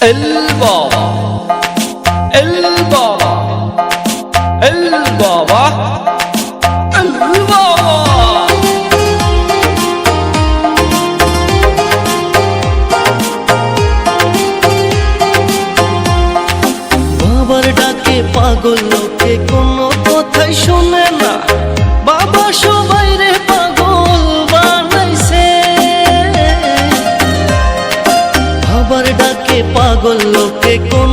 البابا البابا البابا البابا বাবার ডাকে পাগল লোকে কোনো কথাই শুনে না, বাবা সবাই রে পাগল বানাইছে। বাবার ডাকে পাগল লোকে কোনো